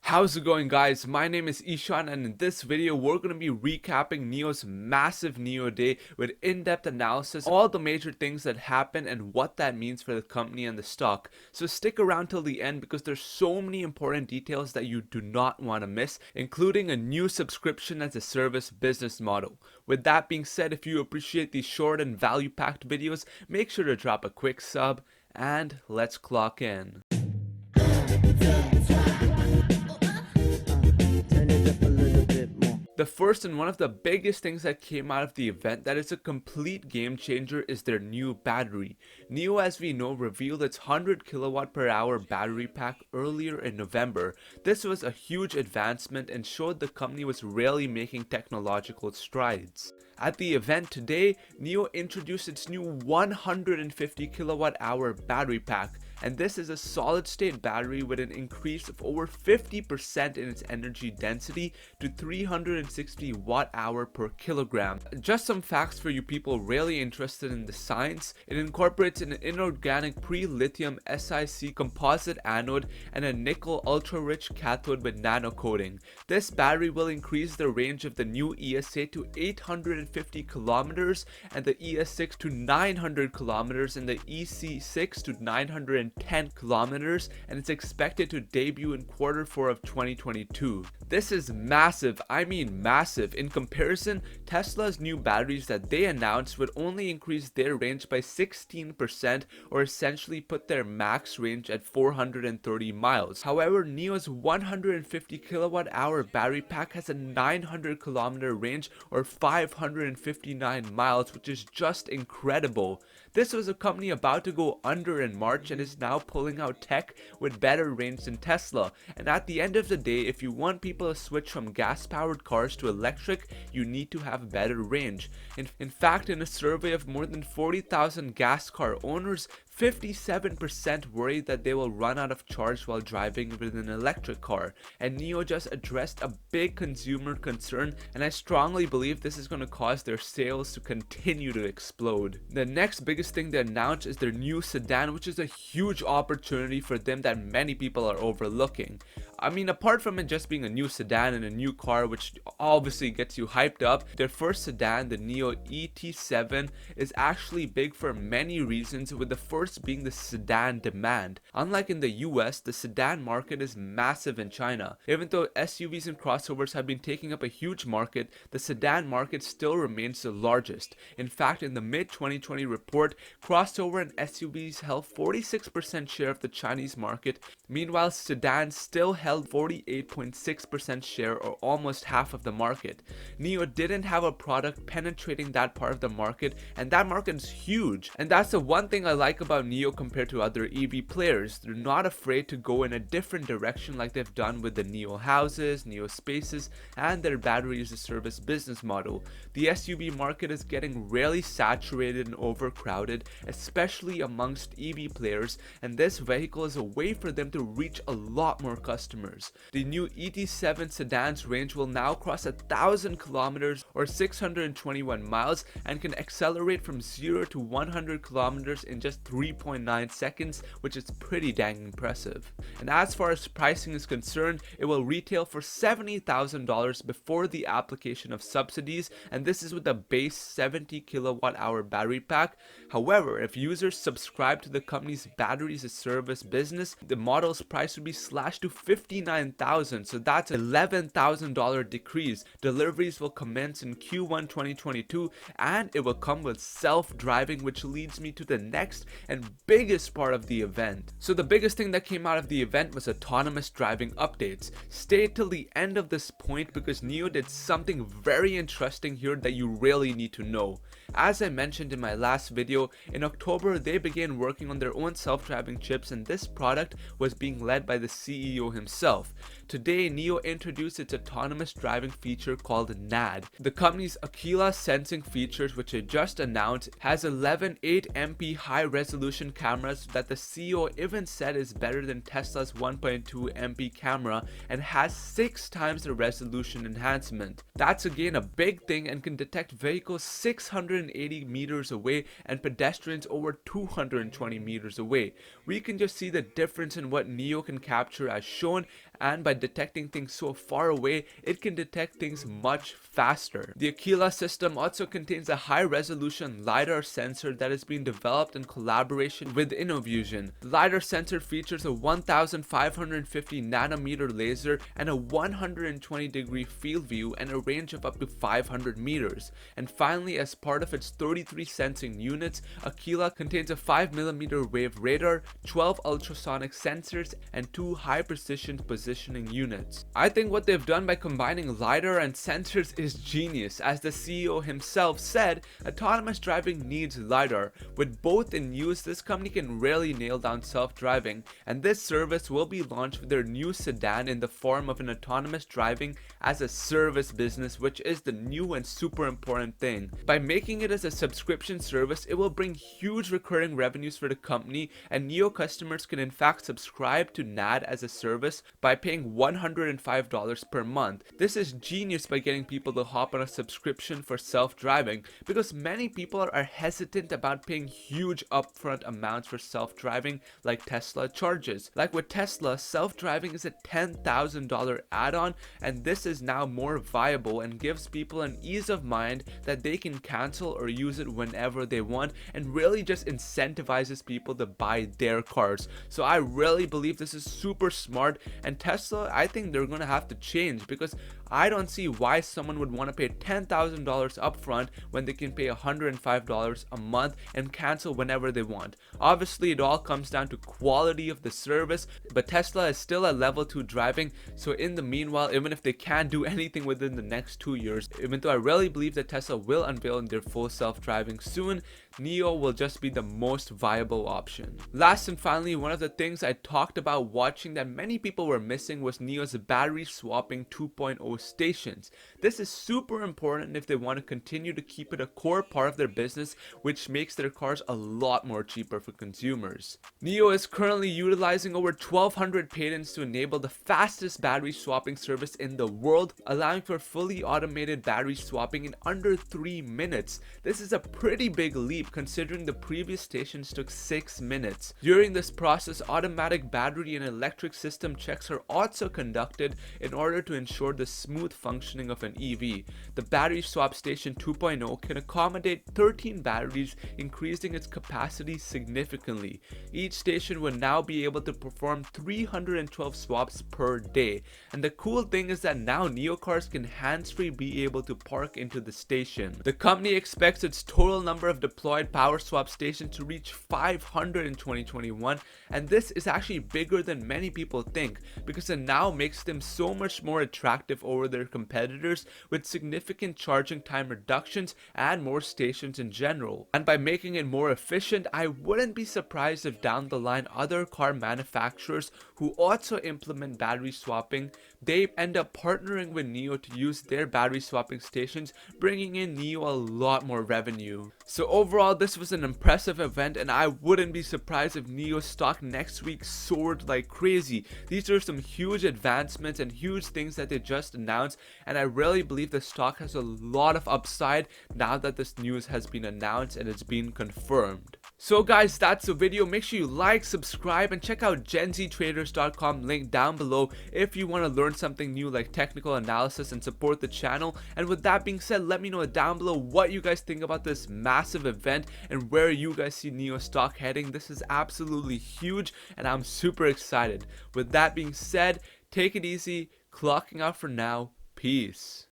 How's it going, guys? My name is Ishan, and in this video we're going to be recapping NIO's massive NIO day with in-depth analysis, all the major things that happen and what that means for the company and the stock. So stick around till the end because there's so many important details that you do not want to miss, including a new subscription as a service business model. With that being said, if you appreciate these short and value-packed videos, make sure to drop a quick sub and let's clock in. The first and one of the biggest things that came out of the event that is a complete game changer is their new battery. NIO, as we know, revealed its 100 kilowatt per hour battery pack earlier in November. This was a huge advancement and showed the company was really making technological strides. At the event today, NIO introduced its new 150 kilowatt hour battery pack, and this is a solid state battery with an increase of over 50% in its energy density to 360 watt hour per kilogram. Just some facts for you people really interested in the science: it incorporates an inorganic pre-lithium SiC composite anode and a nickel ultra-rich cathode with nano coating. This battery will increase the range of the new ES8 to 850 kilometers and the ES6 to 900 kilometers and the EC6 to 910 kilometers, and it's expected to debut in Q4 of 2022. This is massive, I mean massive. In comparison, Tesla's new batteries that they announced would only increase their range by 16%, or essentially put their max range at 430 miles. However, NIO's 150 kilowatt hour battery pack has a 900 kilometer range or 559 miles, which is just incredible. This was a company about to go under in March and is now pulling out tech with better range than Tesla. And at the end of the day, if you want people to switch from gas-powered cars to electric, you need to have better range. In fact, in a survey of more than 40,000 gas car owners, 57% worry that they will run out of charge while driving with an electric car, and NIO just addressed a big consumer concern, and I strongly believe this is going to cause their sales to continue to explode. The next biggest thing they announced is their new sedan, which is a huge opportunity for them that many people are overlooking. I mean, apart from it just being a new sedan and a new car, which obviously gets you hyped up, their first sedan, the NIO ET7, is actually big for many reasons, with the first being the sedan demand. Unlike in the US, the sedan market is massive in China. Even though SUVs and crossovers have been taking up a huge market, the sedan market still remains the largest. In fact, in the mid-2020 report, crossover and SUVs held 46% share of the Chinese market. Meanwhile, sedans still held 48.6% share, or almost half of the market. NIO didn't have a product penetrating that part of the market, and that market is huge. And that's the one thing I like about NIO compared to other EV players. They're not afraid to go in a different direction like they've done with the NIO houses, NIO spaces, and their battery as a service business model. The SUV market is getting really saturated and overcrowded, especially amongst EV players, and this vehicle is a way for them to reach a lot more customers. The new ET7 sedan's range will now cross 1,000 kilometers or 621 miles and can accelerate from 0 to 100 kilometers in just 3.9 seconds, which is pretty dang impressive. And as far as pricing is concerned, it will retail for $70,000 before the application of subsidies, and this is with a base 70 kilowatt hour battery pack. However, if users subscribe to the company's battery as a service business, the model's price would be slashed to $59,000, so that's an $11,000 decrease. Deliveries will commence in Q1 2022, and it will come with self-driving, which leads me to the next and biggest part of the event. So the biggest thing that came out of the event was autonomous driving updates. Stay till the end of this point because NIO did something very interesting here that you really need to know. As I mentioned in my last video, in October they began working on their own self-driving chips, and this product was being led by the CEO himself. Today, NIO introduced its autonomous driving feature called NAD. The company's Aquila sensing features, which it just announced, has 11 8MP high-resolution cameras that the CEO even said is better than Tesla's 1.2MP camera and has 6 times the resolution enhancement. That's again a big thing and can detect vehicles 680 meters away and pedestrians over 220 meters away. We can just see the difference in what NIO can capture as shown, and by detecting things so far away, it can detect things much faster. The Aquila system also contains a high-resolution LiDAR sensor that has been developed in collaboration with InnoVusion. The LiDAR sensor features a 1550 nanometer laser and a 120-degree field view and a range of up to 500 meters. And finally, as part of its 33 sensing units, Aquila contains a 5mm wave radar, 12 ultrasonic sensors, and 2 high-precision positioning units. I think what they've done by combining LiDAR and sensors is genius. As the CEO himself said, autonomous driving needs LiDAR. With both in use, this company can really nail down self-driving, and this service will be launched with their new sedan in the form of an autonomous driving as a service business, which is the new and super important thing. By making it as a subscription service, it will bring huge recurring revenues for the company, and NIO customers can in fact subscribe to NAD as a service by paying $105 per month. This is genius by getting people to hop on a subscription for self-driving, because many people are hesitant about paying huge upfront amounts for self-driving like Tesla charges. Like with Tesla, self-driving is a $10,000 add-on, and this is now more viable and gives people an ease of mind that they can cancel or use it whenever they want, and really just incentivizes people to buy their cars. So I really believe this is super smart, and Tesla, I think they're gonna have to change, because I don't see why someone would want to pay $10,000 upfront when they can pay $105 a month and cancel whenever they want. Obviously, it all comes down to quality of the service, but Tesla is still at level 2 driving, so in the meanwhile, even if they can't do anything within the next 2 years, even though I really believe that Tesla will unveil their full self-driving soon, NIO will just be the most viable option. Last and finally, one of the things I talked about watching that many people were missing was NIO's battery swapping 2.0 stations. This is super important if they want to continue to keep it a core part of their business, which makes their cars a lot more cheaper for consumers. NIO is currently utilizing over 1,200 patents to enable the fastest battery swapping service in the world, allowing for fully automated battery swapping in under 3 minutes. This is a pretty big leap considering the previous stations took 6 minutes. During this process, automatic battery and electric system checks are also conducted in order to ensure the smooth functioning of an EV. The battery swap station 2.0 can accommodate 13 batteries, increasing its capacity significantly. Each station will now be able to perform 312 swaps per day. And the cool thing is that now NIO cars can hands-free be able to park into the station. The company expects its total number of deployed power swap stations to reach 500 in 2021, and this is actually bigger than many people think, because it now makes them so much more attractive over their competitors, with significant charging time reductions and more stations in general. And by making it more efficient, I wouldn't be surprised if down the line other car manufacturers who also implement battery swapping, they end up partnering with NIO to use their battery swapping stations, bringing in NIO a lot more revenue. So overall, this was an impressive event, and I wouldn't be surprised if NIO stock next week soared like crazy. These are some huge advancements and huge things that they just announced, and I really believe the stock has a lot of upside now that this news has been announced and it's been confirmed. So guys, that's the video. Make sure you like, subscribe, and check out genztraders.com, link down below if you want to learn something new like technical analysis and support the channel. And with that being said, let me know down below what you guys think about this massive event and where you guys see NIO stock heading. This is absolutely huge, and I'm super excited. With that being said, take it easy, clocking out for now. Peace.